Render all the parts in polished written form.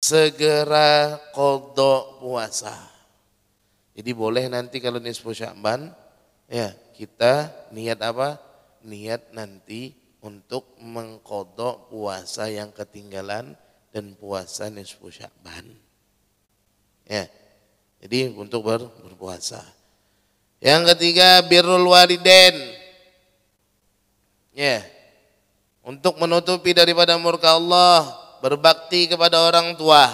segera qadha puasa. Jadi boleh nanti kalau nisfu Sya'ban ya kita niat apa? Niat nanti untuk mengqadha puasa yang ketinggalan dan puasa nisfu Sya'ban. Ya. Jadi untuk berpuasa. Yang ketiga birrul walidain. Ya. Untuk menutupi daripada murka Allah, berbakti kepada orang tua.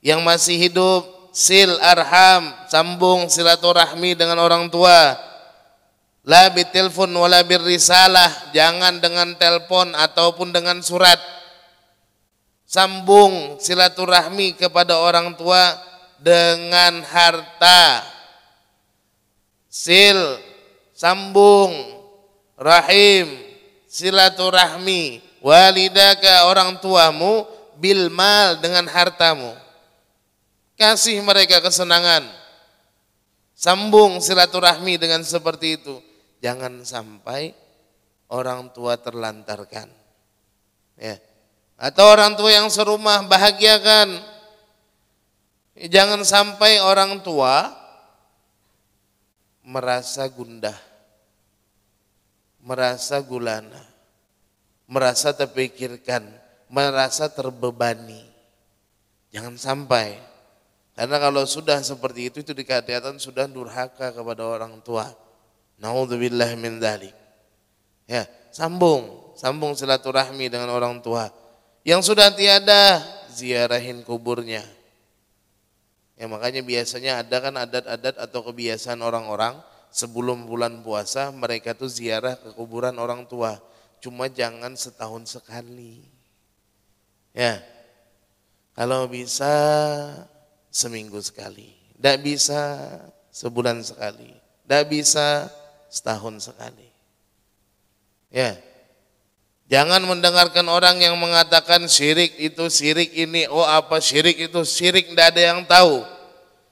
Yang masih hidup, sil arham, sambung silaturahmi dengan orang tua. La bitelfon wala birrisalah, jangan dengan telepon ataupun dengan surat. Sambung silaturahmi kepada orang tua dengan harta. Sil, sambung, rahim, silaturahmi, walidaka orang tuamu, bil mal dengan hartamu. Kasih mereka kesenangan. Sambung silaturahmi dengan seperti itu. Jangan sampai orang tua terlantarkan. Ya. Atau orang tua yang serumah bahagiakan. Jangan sampai orang tua merasa gundah, merasa gulana, merasa terpikirkan, merasa terbebani. Jangan sampai. Karena kalau sudah seperti itu dikatakan sudah durhaka kepada orang tua. Naudzubillah min dzalik. Ya, sambung silaturahmi dengan orang tua. Yang sudah tiada, ziarahin kuburnya. Ya makanya biasanya ada kan adat-adat atau kebiasaan orang-orang sebelum bulan puasa mereka tuh ziarah ke kuburan orang tua. Cuma jangan setahun sekali. Ya. Kalau bisa seminggu sekali. Tidak bisa sebulan sekali. Tidak bisa setahun sekali. Ya. Jangan mendengarkan orang yang mengatakan syirik itu, syirik ini, oh apa syirik itu, syirik tidak ada yang tahu.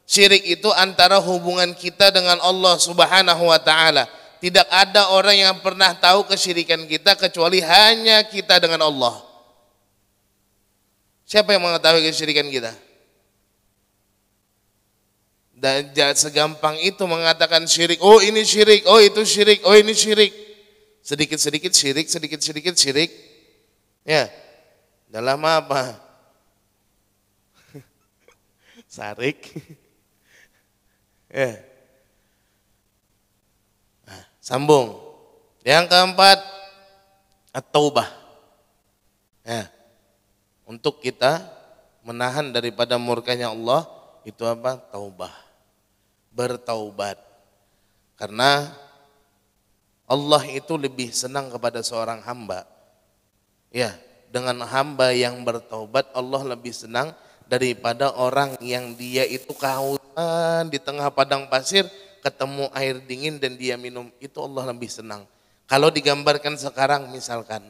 Syirik itu antara hubungan kita dengan Allah Subhanahu wa taala. Tidak ada orang yang pernah tahu kesyirikan kita kecuali hanya kita dengan Allah. Siapa yang mengetahui kesyirikan kita? Dan segampang itu mengatakan syirik, oh ini syirik, oh itu syirik, oh ini syirik. Sedikit-sedikit syirik, sedikit-sedikit syirik. Ya. Dalam apa? Sarik. Ya. Nah, sambung. Yang keempat, at-taubah. Ya. Untuk kita menahan daripada murkanya Allah, itu apa? Taubah. Bertaubat. Karena Allah itu lebih senang kepada seorang hamba. Ya, dengan hamba yang bertaubat Allah lebih senang daripada orang yang dia itu kehausan di tengah padang pasir ketemu air dingin dan dia minum, itu Allah lebih senang. Kalau digambarkan sekarang misalkan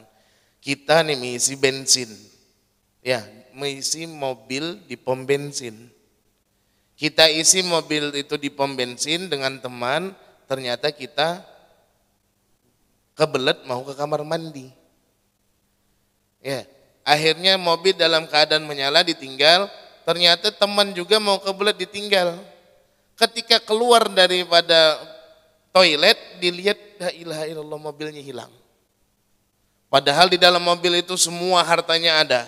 kita nih mengisi bensin. Ya, mengisi mobil di pom bensin. Kita isi mobil itu di pom bensin dengan teman, ternyata kita kebelet mau ke kamar mandi. Ya, akhirnya mobil dalam keadaan menyala ditinggal, ternyata teman juga mau kebelet ditinggal. Ketika keluar daripada toilet dilihat la ilaha illallah mobilnya hilang. Padahal di dalam mobil itu semua hartanya ada.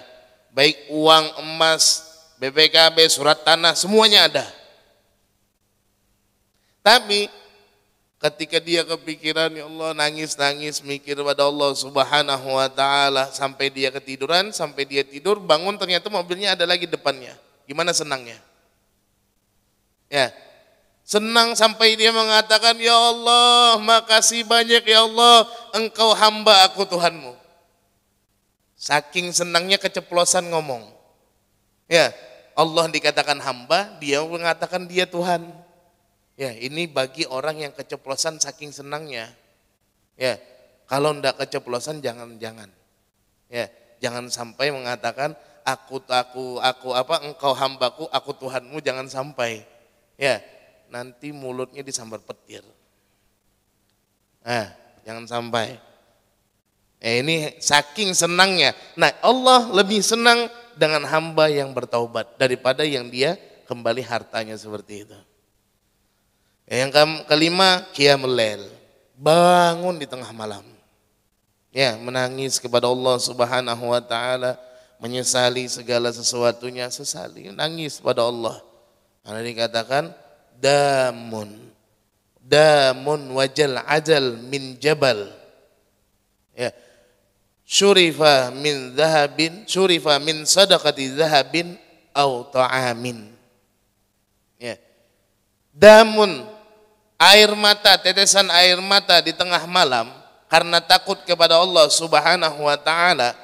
Baik uang, emas, BPKB, surat tanah, semuanya ada. Tapi ketika dia kepikiran, ya Allah, nangis-nangis mikir pada Allah Subhanahu wa taala sampai dia ketiduran, sampai dia tidur, bangun ternyata mobilnya ada lagi depannya. Gimana senangnya? Ya. Senang sampai dia mengatakan, ya Allah, makasih banyak ya Allah, Engkau hamba aku Tuhanmu. Saking senangnya keceplosan ngomong. Ya, Allah dikatakan hamba, dia mengatakan dia Tuhan. Ya, ini bagi orang yang keceplosan saking senangnya. Ya, kalau ndak keceplosan jangan-jangan. Ya, jangan sampai mengatakan aku engkau hambaku, aku Tuhanmu, jangan sampai. Ya, nanti mulutnya disambar petir. Nah, jangan sampai. Ini saking senangnya. Nah, Allah lebih senang dengan hamba yang bertaubat daripada yang dia kembali hartanya seperti itu. Yang kelima, qiyamul lail. Bangun di tengah malam. Ya, menangis kepada Allah Subhanahu wa taala, menyesali segala sesuatunya, sesali, nangis pada Allah. Karena dikatakan damun wajal ajal min jabal. Ya. Syurifa min sadaqati zahabin au ta'amin. Ya. Damun, air mata, tetesan air mata di tengah malam karena takut kepada Allah Subhanahu wa taala,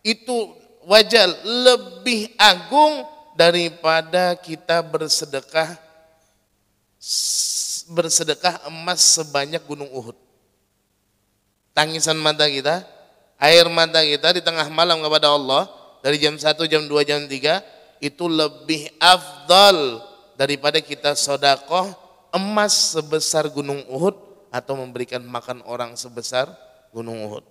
itu wajal lebih agung daripada kita bersedekah emas sebanyak gunung Uhud. Tangisan mata kita, air mata kita di tengah malam kepada Allah dari jam 1, jam 2, jam 3 itu lebih afdal daripada kita sedekah emas sebesar gunung Uhud atau memberikan makan orang sebesar gunung Uhud.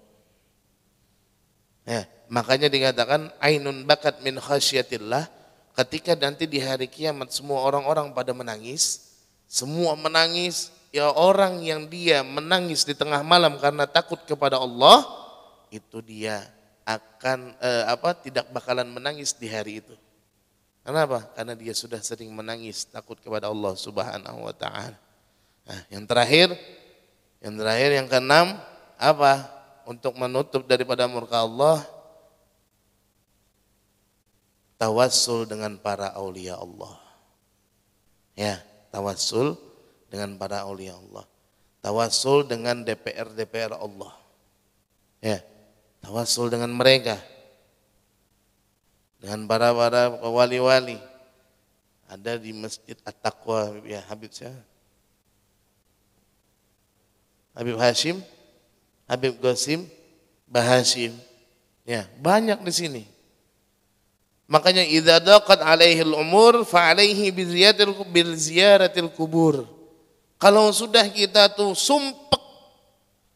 Ya, makanya dikatakan ainun bakat min khasyatillah, ketika nanti di hari kiamat semua orang-orang pada menangis, semua menangis, ya orang yang dia menangis di tengah malam karena takut kepada Allah, itu dia akan tidak bakalan menangis di hari itu. Kenapa? Karena dia sudah sering menangis takut kepada Allah Subhanahu wa taala. Nah, yang terakhir yang keenam apa? Untuk menutup daripada murka Allah, tawassul dengan para aulia Allah. Ya, tawassul dengan para aulia Allah. Tawassul dengan DPR Allah. Ya, tawassul dengan mereka. Dengan para wali-wali. Ada di Masjid At-Taqwa, ya Habib saya. Habib Hashim, Habib Qasim, Bahashim. Ya, banyak di sini. Makanya idza daqat alaihil umur fa alaihi bi ziyaratil kubur. Kalau sudah kita tuh sumpek,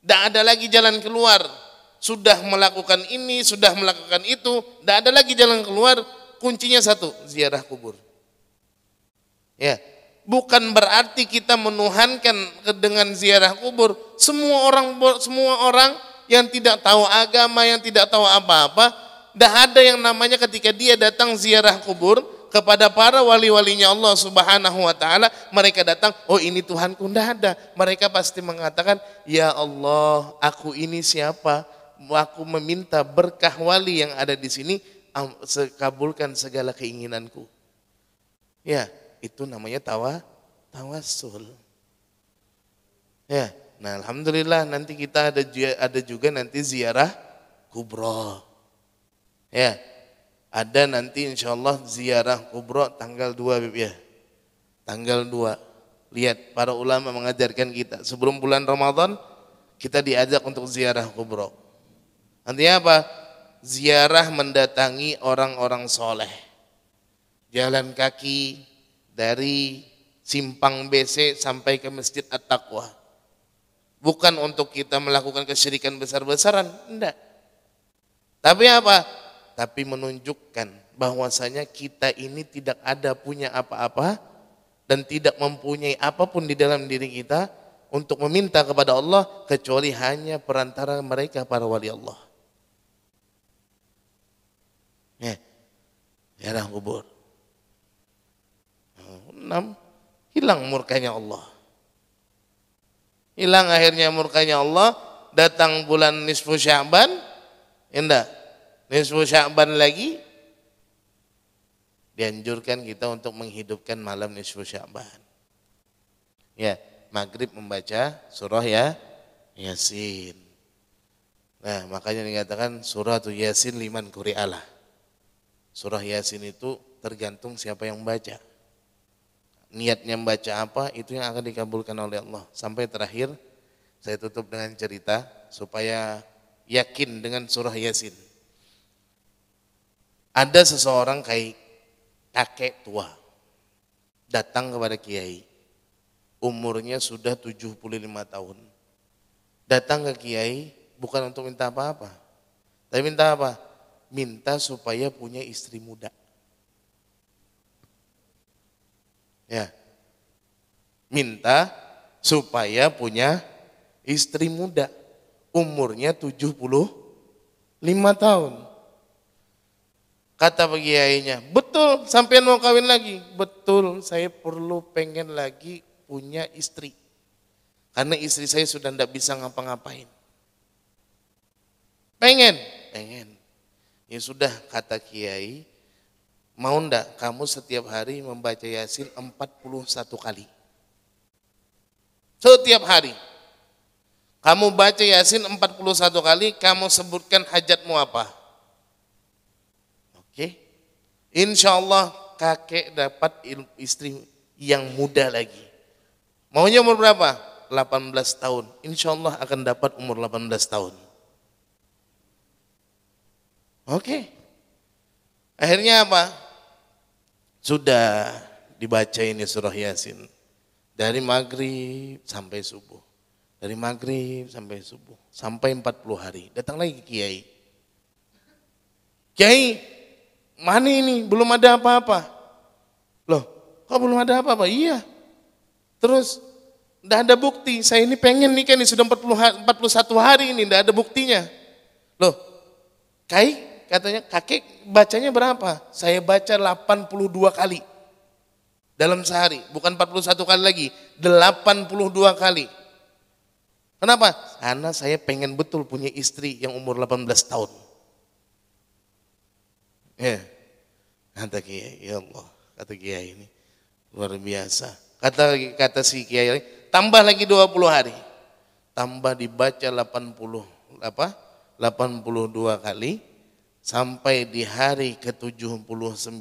tidak ada lagi jalan keluar, sudah melakukan ini, sudah melakukan itu, tidak ada lagi jalan keluar, kuncinya satu, ziarah kubur. Ya, bukan berarti kita menuhankan dengan ziarah kubur. Semua orang yang tidak tahu agama, yang tidak tahu apa-apa, tidak ada yang namanya ketika dia datang ziarah kubur kepada para wali-walinya Allah Subhanahu wa taala, mereka datang, oh ini Tuhanku, tidak ada. Mereka pasti mengatakan, ya Allah, aku ini siapa? Aku meminta berkah wali yang ada di sini, kabulkan segala keinginanku. Ya, itu namanya tawassul. Ya, nah alhamdulillah nanti kita ada juga nanti ziarah kubro. Ya, ada nanti insyaallah ziarah kubro tanggal 2 Bib ya. Tanggal 2. Lihat para ulama mengajarkan kita sebelum bulan Ramadan kita diajak untuk ziarah kubro. Artinya apa? Ziarah mendatangi orang-orang soleh. Jalan kaki dari simpang BC sampai ke Masjid At-Taqwa. Bukan untuk kita melakukan kesyirikan besar-besaran, enggak. Tapi apa? Tapi menunjukkan bahwasanya kita ini tidak ada punya apa-apa dan tidak mempunyai apapun di dalam diri kita untuk meminta kepada Allah kecuali hanya perantara mereka para wali Allah. Ya, ziarah kubur. 6. Hilang murkanya Allah. Hilang akhirnya murkanya Allah. Datang bulan nisfu Sya'ban, enggak, nisfu Sya'ban lagi, dianjurkan kita untuk menghidupkan malam nisfu Sya'ban. Ya, maghrib membaca surah Yasin. Nah, makanya dikatakan surah Yasin liman quri'alah. Surah Yasin itu tergantung siapa yang baca. Niatnya membaca apa, itu yang akan dikabulkan oleh Allah. Sampai terakhir, saya tutup dengan cerita supaya yakin dengan surah Yasin. Ada seseorang kakek tua datang kepada kiai. Umurnya sudah 75 tahun. Datang ke kiai bukan untuk minta apa-apa. Tapi minta apa? minta supaya punya istri muda. Ya. Minta supaya punya istri muda. Umurnya 75 tahun. Kata Pak Kiainya, betul sampean mau kawin lagi? Betul, saya perlu pengen lagi punya istri. Karena istri saya sudah tidak bisa ngapa-ngapain. Pengen. Ya sudah, kata Kiai, mau ndak kamu setiap hari membaca Yasin 41 kali? Setiap hari. Kamu baca Yasin 41 kali, kamu sebutkan hajatmu apa? Oke. Insya Allah kakek dapat istri yang muda lagi. Maunya umur berapa? 18 tahun. Insya Allah akan dapat umur 18 tahun. Oke. Akhirnya apa? Sudah dibaca ini surah Yasin. Dari maghrib sampai subuh. Dari maghrib sampai subuh. Sampai 40 hari. Datang lagi Kiai. Kiai, mana ini? Belum ada apa-apa. Loh, kok belum ada apa-apa? Iya. Terus, enggak ada bukti. Saya ini pengen nikah nih, sudah 41 hari ini, enggak ada buktinya. Loh, Kai, katanya kakek bacanya berapa? Saya baca 82 kali. Dalam sehari, bukan 41 kali lagi, 82 kali. Kenapa? Karena saya pengen betul punya istri yang umur 18 tahun. Ya, kata Kiai, ya Allah, kata Kiai ini luar biasa. Kata si Kiai, tambah lagi 20 hari. Tambah dibaca 82 kali sampai di hari ke-79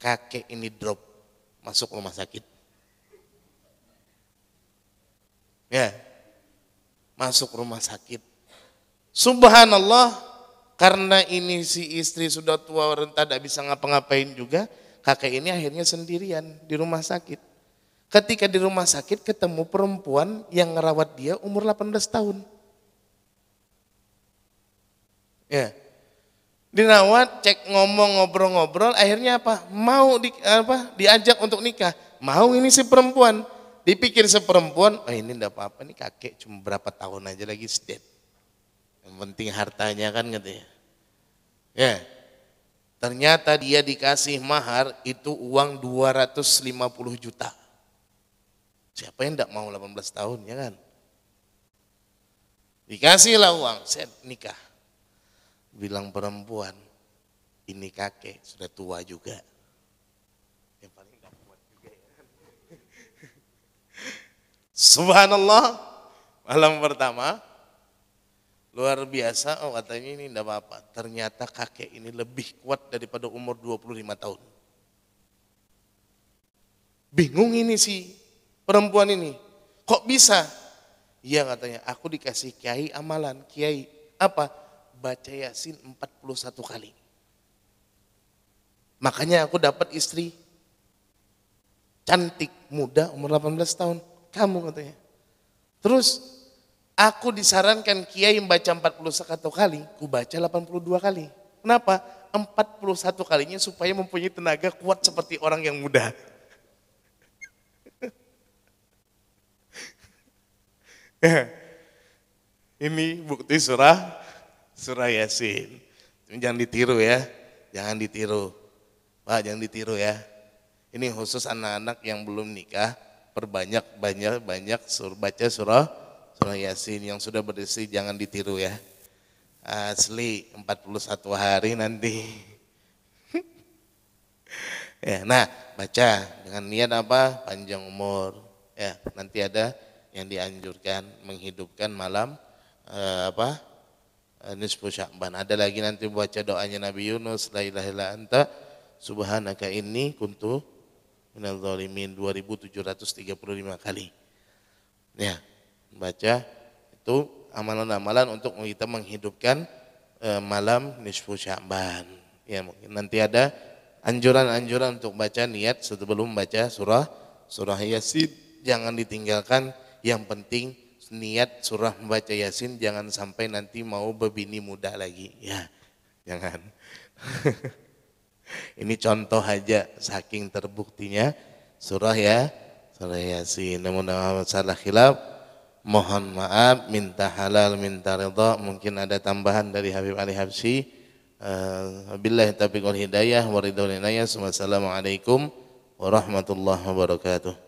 kakek ini drop, masuk rumah sakit. Ya, masuk rumah sakit. Subhanallah, karena ini si istri sudah tua renta, tidak bisa ngapa-ngapain juga, kakek ini akhirnya sendirian di rumah sakit. Ketika di rumah sakit ketemu perempuan yang ngerawat dia umur 18 tahun. Ya, dirawat, cek ngomong, ngobrol-ngobrol, akhirnya apa? Mau diajak untuk nikah. Mau ini si perempuan. Dipikir seperempuan, oh ini enggak apa-apa nih kakek cuma berapa tahun aja lagi dead. Yang penting hartanya kan katanya. Ya. Ternyata dia dikasih mahar itu uang 250 juta. Siapa yang enggak mau 18 tahun ya kan? Dikasihlah uang, set nikah. Bilang perempuan, ini kakek sudah tua juga. Yang paling enggak kuat juga ya. Subhanallah, malam pertama luar biasa, oh katanya ini enggak apa-apa. Ternyata kakek ini lebih kuat daripada umur 25 tahun. Bingung ini si perempuan ini, kok bisa? Iya katanya, aku dikasih kiai amalan, kiai apa? Baca Yasin 41 kali. Makanya aku dapat istri cantik, muda, umur 18 tahun. Kamu katanya. Terus aku disarankan kiai membaca 41 kali, ku baca 82 kali. Kenapa? 41 kalinya supaya mempunyai tenaga kuat seperti orang yang muda. Ini bukti surah Yasin. Jangan ditiru ya, jangan ditiru. Pak, jangan ditiru ya. Ini khusus anak-anak yang belum nikah, perbanyak baca surah Yasin. Yang sudah beristri jangan ditiru ya. Asli 41 hari nanti. Ya, nah, baca dengan niat apa? Panjang umur. Ya, nanti ada yang dianjurkan menghidupkan malam nisfu Sya'ban. Ada lagi nanti baca doanya Nabi Yunus, la ilaha illa anta subhanaka inni kuntu minal zalimin 2735 kali. Ya, baca itu amalan-amalan untuk kita menghidupkan malam nisfu Sya'ban. Ya, mungkin nanti ada anjuran-anjuran untuk baca niat sebelum baca surah Yasin, jangan ditinggalkan. Yang penting niat surah membaca Yasin, jangan sampai nanti mau berbini muda lagi. Ya, Jangan. Ini contoh aja saking terbuktinya surah surah Yasin. Namun masalah khilaf, mohon maaf, minta halal, minta ridha. Mungkin ada tambahan dari Habib Ali Habsyi. Wabillahi taufiq wal hidayah wa ridha wal inayah. Wassalamualaikum warahmatullahi wabarakatuh.